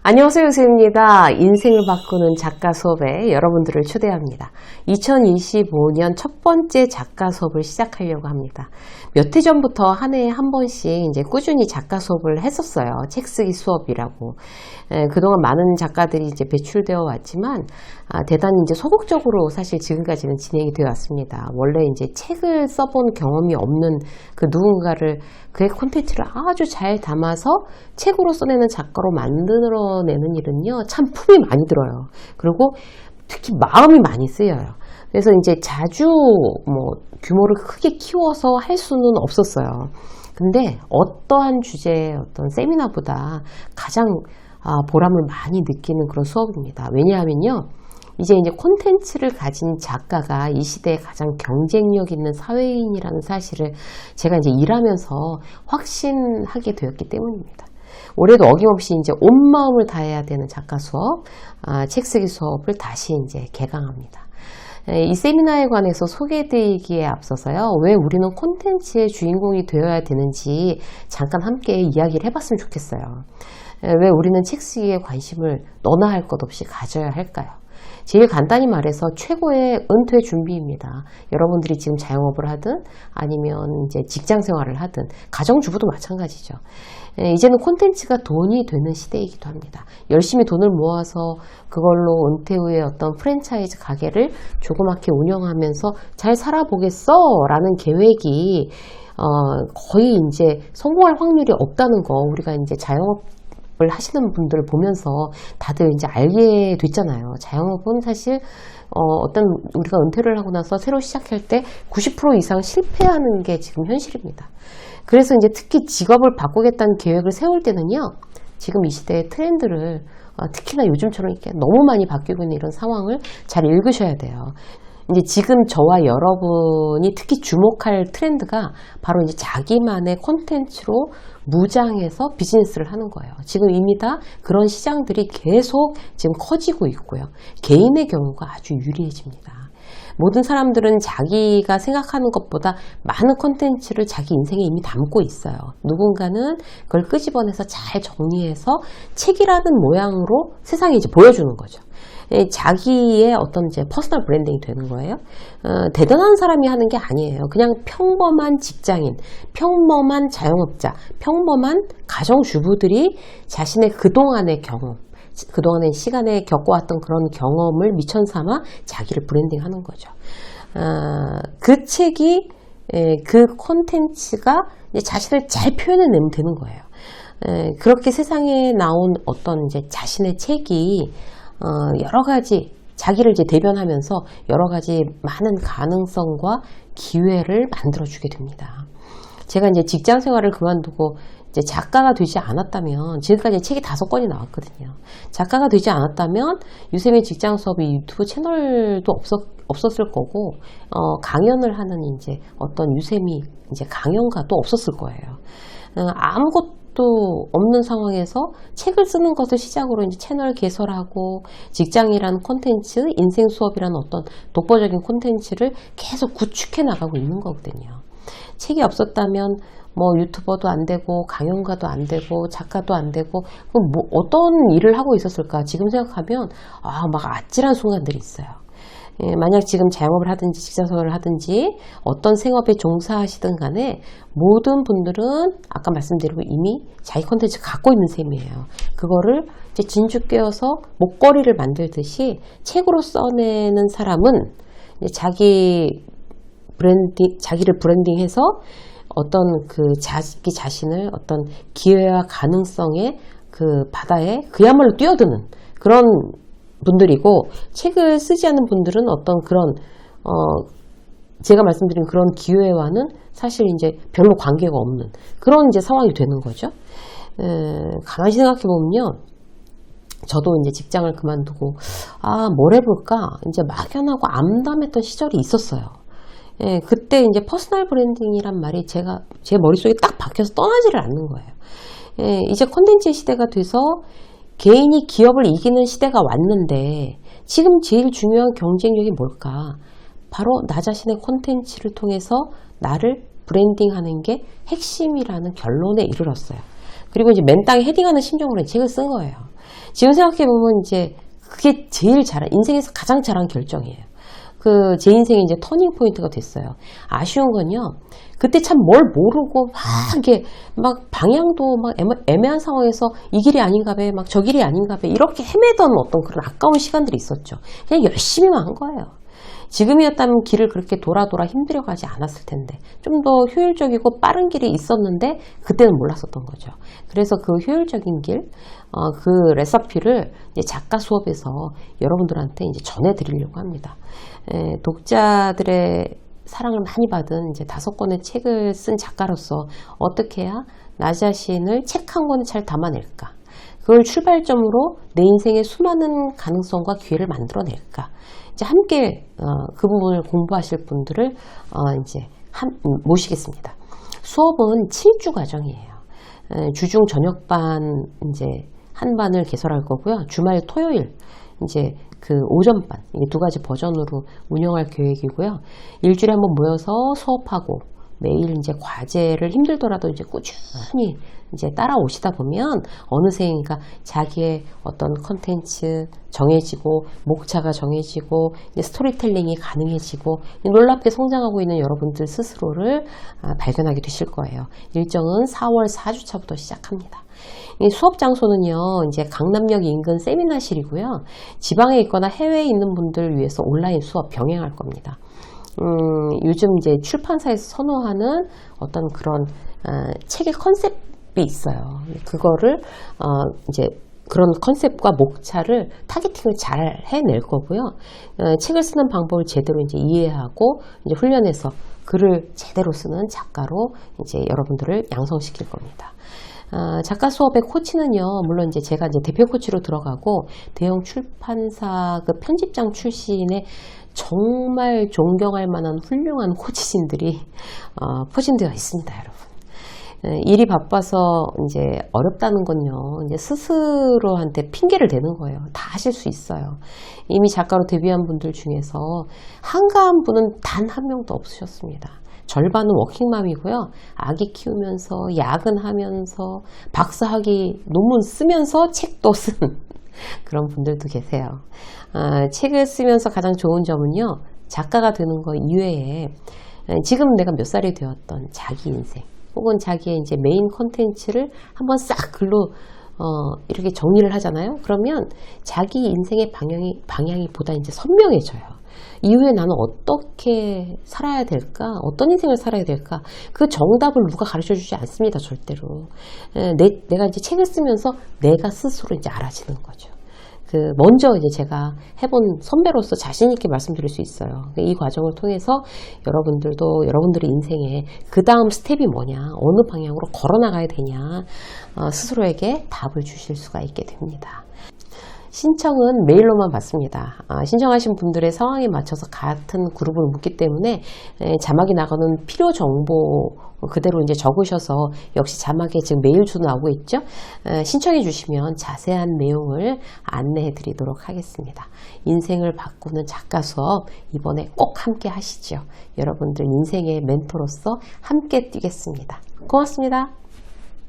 안녕하세요, 유세입니다. 인생을 바꾸는 작가 수업에 여러분들을 초대합니다. 2025년 첫 번째 작가 수업을 시작하려고 합니다. 몇 해 전부터 한 해에 한 번씩 이제 꾸준히 작가 수업을 했었어요. 책 쓰기 수업이라고. 그동안 많은 작가들이 이제 배출되어 왔지만, 대단히 이제 소극적으로 사실 지금까지는 진행이 되어 왔습니다. 원래 이제 책을 써본 경험이 없는 그 누군가를 그의 콘텐츠를 아주 잘 담아서 책으로 써내는 작가로 만들어내는 일은요, 참 품이 많이 들어요. 그리고 특히 마음이 많이 쓰여요. 그래서 이제 자주 규모를 크게 키워서 할 수는 없었어요. 근데 어떠한 주제의 어떤 세미나보다 가장 보람을 많이 느끼는 그런 수업입니다. 왜냐하면요, 이제 콘텐츠를 가진 작가가 이 시대에 가장 경쟁력 있는 사회인이라는 사실을 제가 이제 일하면서 확신하게 되었기 때문입니다. 올해도 어김없이 이제 온 마음을 다해야 되는 작가 수업, 책 쓰기 수업을 다시 이제 개강합니다. 이 세미나에 관해서 소개해드리기에 앞서서요, 왜 우리는 콘텐츠의 주인공이 되어야 되는지 잠깐 함께 이야기를 해봤으면 좋겠어요. 왜 우리는 책 쓰기에 관심을 너나 할 것 없이 가져야 할까요? 제일 간단히 말해서 최고의 은퇴 준비입니다. 여러분들이 지금 자영업을 하든 아니면 이제 직장 생활을 하든 가정주부도 마찬가지죠. 이제는 콘텐츠가 돈이 되는 시대이기도 합니다. 열심히 돈을 모아서 그걸로 은퇴 후에 어떤 프랜차이즈 가게를 조그맣게 운영하면서 잘 살아보겠어 라는 계획이 거의 이제 성공할 확률이 없다는 거 우리가 이제 자영업 하시는 분들을 보면서 다들 이제 알게 됐잖아요. 자영업은 사실 어떤 우리가 은퇴를 하고 나서 새로 시작할 때 90% 이상 실패하는 게 지금 현실입니다. 그래서 이제 특히 직업을 바꾸겠다는 계획을 세울 때는요, 지금 이 시대의 트렌드를 특히나 요즘처럼 이렇게 너무 많이 바뀌고 있는 이런 상황을 잘 읽으셔야 돼요. 이제 지금 저와 여러분이 특히 주목할 트렌드가 바로 이제 자기만의 콘텐츠로 무장해서 비즈니스를 하는 거예요. 지금 이미 다 그런 시장들이 계속 지금 커지고 있고요. 개인의 경우가 아주 유리해집니다. 모든 사람들은 자기가 생각하는 것보다 많은 콘텐츠를 자기 인생에 이미 담고 있어요. 누군가는 그걸 끄집어내서 잘 정리해서 책이라는 모양으로 세상에 이제 보여주는 거죠. 자기의 어떤 이제 퍼스널 브랜딩이 되는 거예요. 대단한 사람이 하는 게 아니에요. 그냥 평범한 직장인, 평범한 자영업자, 평범한 가정주부들이 자신의 그동안의 경험, 그동안의 시간에 겪어왔던 그런 경험을 미천 삼아 자기를 브랜딩하는 거죠. 그 책이, 그 콘텐츠가 자신을 잘 표현해내면 되는 거예요. 그렇게 세상에 나온 어떤 이제 자신의 책이 여러 가지 자기를 이제 대변하면서 여러 가지 많은 가능성과 기회를 만들어주게 됩니다. 제가 이제 직장 생활을 그만두고 이제 작가가 되지 않았다면, 지금까지 책이 5권이 나왔거든요. 작가가 되지 않았다면 유쌤의 직장 수업이 유튜브 채널도 없었을 거고, 강연을 하는 이제 어떤 유쌤이 이제 강연가도 없었을 거예요. 아무것도 없는 상황에서 책을 쓰는 것을 시작으로 이제 채널 개설하고 직장이라는 콘텐츠, 인생 수업이라는 어떤 독보적인 콘텐츠를 계속 구축해 나가고 있는 거거든요. 책이 없었다면 유튜버도 안 되고 강연가도 안 되고 작가도 안 되고 어떤 일을 하고 있었을까 지금 생각하면 막 아찔한 순간들이 있어요. 만약 지금 자영업을 하든지 직장생활을 하든지 어떤 생업에 종사하시든 간에 모든 분들은 아까 말씀드린 이미 자기 콘텐츠 갖고 있는 셈이에요. 그거를 이제 진주 꿰어서 목걸이를 만들듯이 책으로 써내는 사람은 이제 자기를 브랜딩해서 어떤 그 자기 자신을 어떤 기회와 가능성의 그 바다에 그야말로 뛰어드는 그런 분들이고, 책을 쓰지 않는 분들은 어떤 그런 제가 말씀드린 그런 기회와는 사실 이제 별로 관계가 없는 그런 이제 상황이 되는 거죠. 가만히 생각해 보면요, 저도 이제 직장을 그만두고 뭘 해볼까 이제 막연하고 암담했던 시절이 있었어요. 그때 이제 퍼스널 브랜딩이란 말이 제 머릿속에 딱 박혀서 떠나지를 않는 거예요. 이제 콘텐츠 시대가 돼서 개인이 기업을 이기는 시대가 왔는데 지금 제일 중요한 경쟁력이 뭘까? 바로 나 자신의 콘텐츠를 통해서 나를 브랜딩하는 게 핵심이라는 결론에 이르렀어요. 그리고 이제 맨 땅에 헤딩하는 심정으로 책을 쓴 거예요. 지금 생각해보면 이제 그게 제일 인생에서 가장 잘한 결정이에요. 제 인생의 이제 터닝 포인트가 됐어요. 아쉬운 건요, 그때 참 뭘 모르고 막 이게 막 방향도 막 애매한 상황에서 이 길이 아닌가 봐, 막 저 길이 아닌가 봐, 이렇게 헤매던 어떤 그런 아까운 시간들이 있었죠. 그냥 열심히만 한 거예요. 지금이었다면 길을 그렇게 돌아 힘들여가지 않았을 텐데, 좀 더 효율적이고 빠른 길이 있었는데 그때는 몰랐었던 거죠. 그래서 그 효율적인 길, 그 레시피를 이제 작가 수업에서 여러분들한테 이제 전해드리려고 합니다. 독자들의 사랑을 많이 받은 이제 5권의 책을 쓴 작가로서 어떻게 해야 나 자신을 책 한 권에 잘 담아낼까? 그걸 출발점으로 내 인생의 수많은 가능성과 기회를 만들어낼까? 이제 함께 그 부분을 공부하실 분들을 이제 모시겠습니다. 수업은 7주 과정이에요. 주중 저녁반 이제 한 반을 개설할 거고요. 주말 토요일 이제 그 오전반, 이 2가지 버전으로 운영할 계획이고요. 일주일에 한번 모여서 수업하고 매일 이제 과제를 힘들더라도 이제 꾸준히 이제 따라오시다 보면 어느새인가 자기의 어떤 컨텐츠 정해지고 목차가 정해지고 이제 스토리텔링이 가능해지고 놀랍게 성장하고 있는 여러분들 스스로를 발견하게 되실 거예요. 일정은 4월 4주차부터 시작합니다. 이 수업 장소는요, 이제 강남역 인근 세미나실이고요. 지방에 있거나 해외에 있는 분들 위해서 온라인 수업 병행할 겁니다. 요즘 이제 출판사에서 선호하는 어떤 그런 책의 컨셉이 있어요. 그거를 이제 그런 컨셉과 목차를 타겟팅을 잘 해낼 거고요. 책을 쓰는 방법을 제대로 이제 이해하고 이제 훈련해서 글을 제대로 쓰는 작가로 이제 여러분들을 양성시킬 겁니다. 작가 수업의 코치는요, 물론 이제 제가 이제 대표 코치로 들어가고 대형 출판사 그 편집장 출신의 정말 존경할 만한 훌륭한 코치진들이 포진되어 있습니다, 여러분. 일이 바빠서 이제 어렵다는 건요, 이제 스스로한테 핑계를 대는 거예요. 다 하실 수 있어요. 이미 작가로 데뷔한 분들 중에서 한가한 분은 단 한 명도 없으셨습니다. 절반은 워킹맘이고요. 아기 키우면서 야근하면서 박사학위 논문 쓰면서 책도 쓴 그런 분들도 계세요. 책을 쓰면서 가장 좋은 점은요, 작가가 되는 거 이외에 지금 내가 몇 살이 되었던 자기 인생 혹은 자기의 이제 메인 컨텐츠를 한번 싹 글로 이렇게 정리를 하잖아요. 그러면 자기 인생의 방향이 보다 이제 선명해져요. 이후에 나는 어떻게 살아야 될까? 어떤 인생을 살아야 될까? 그 정답을 누가 가르쳐 주지 않습니다, 절대로. 내가 이제 책을 쓰면서 내가 스스로 이제 알아지는 거죠. 먼저 이제 제가 해본 선배로서 자신있게 말씀드릴 수 있어요. 이 과정을 통해서 여러분들도 여러분들의 인생에 그 다음 스텝이 뭐냐, 어느 방향으로 걸어나가야 되냐, 스스로에게 답을 주실 수가 있게 됩니다. 신청은 메일로만 받습니다. 신청하신 분들의 상황에 맞춰서 같은 그룹을 묻기 때문에 자막이 나가는 필요 정보 그대로 이제 적으셔서, 역시 자막에 지금 메일 주소 나오고 있죠? 신청해 주시면 자세한 내용을 안내해 드리도록 하겠습니다. 인생을 바꾸는 작가 수업 이번에 꼭 함께 하시죠. 여러분들 인생의 멘토로서 함께 뛰겠습니다. 고맙습니다.